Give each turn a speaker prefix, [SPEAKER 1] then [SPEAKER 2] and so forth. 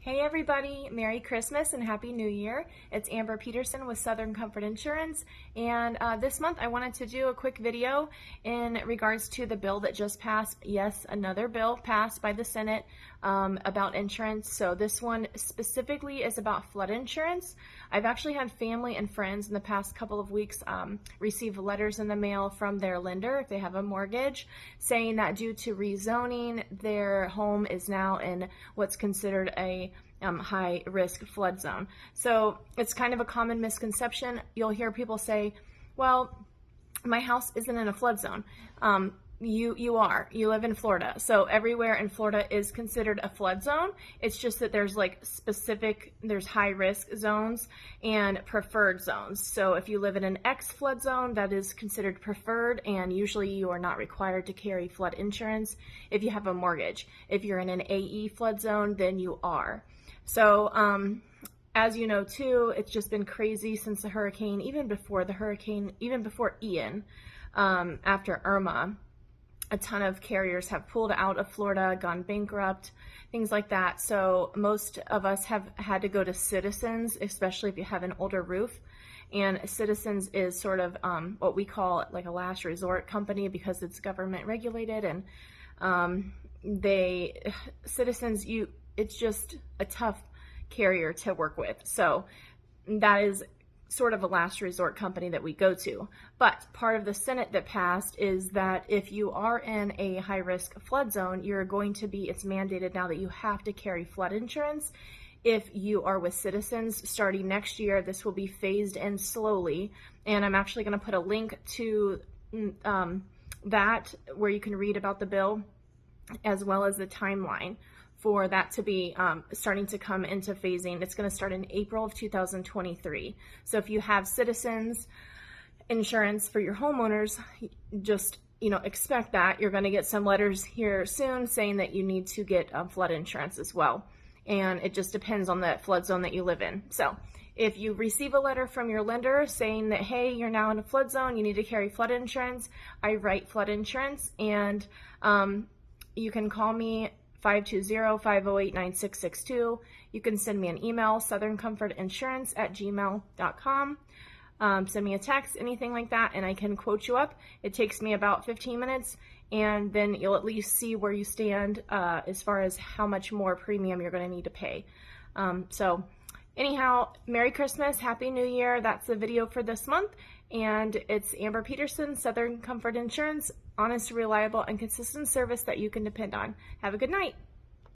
[SPEAKER 1] Hey everybody, Merry Christmas and Happy New Year. It's Amber Peterson with Southern Comfort Insurance, and this month I wanted to do a quick video in regards to the bill that just passed. Yes, another bill passed by the Senate about insurance. So this one specifically is about flood insurance. I've actually had family and friends in the past couple of weeks receive letters in the mail from their lender if they have a mortgage saying that due to rezoning, their home is now in what's considered a high risk flood zone. So it's kind of a common misconception. You'll hear people say, well, my house isn't in a flood zone. You live in Florida. So everywhere in Florida is considered a flood zone. It's just that there's there's high risk zones and preferred zones. So if you live in an X flood zone, that is considered preferred, and usually you are not required to carry flood insurance if you have a mortgage. If you're in an AE flood zone, then you are. So as you know too, it's just been crazy since the hurricane, even before Ian, after Irma. A ton of carriers have pulled out of Florida, gone bankrupt, things like that. So most of us have had to go to Citizens, especially if you have an older roof. And Citizens is sort of what we call like a last resort company because it's government regulated, and Citizens, it's just a tough carrier to work with. So that is sort of a last resort company that we go to. But part of the Senate that passed is that if you are in a high risk flood zone, it's mandated now that you have to carry flood insurance. If you are with Citizens starting next year, this will be phased in slowly. And I'm actually going to put a link to that where you can read about the bill as well as the timeline for that to be starting to come into phasing. It's going to start in April of 2023. So if you have Citizens insurance for your homeowners, just expect that you're going to get some letters here soon saying that you need to get flood insurance as well. And it just depends on the flood zone that you live in. So if you receive a letter from your lender saying that, hey, you're now in a flood zone, you need to carry flood insurance, I write flood insurance, and you can call me 520-508-9662. You can send me an email, southerncomfortinsurance@gmail.com. Send me a text, anything like that, and I can quote you up. It takes me about 15 minutes, and then you'll at least see where you stand as far as how much more premium you're going to need to pay. So anyhow, Merry Christmas, Happy New Year. That's the video for this month, and it's Amber Peterson, Southern Comfort Insurance, honest, reliable, and consistent service that you can depend on. Have a good night.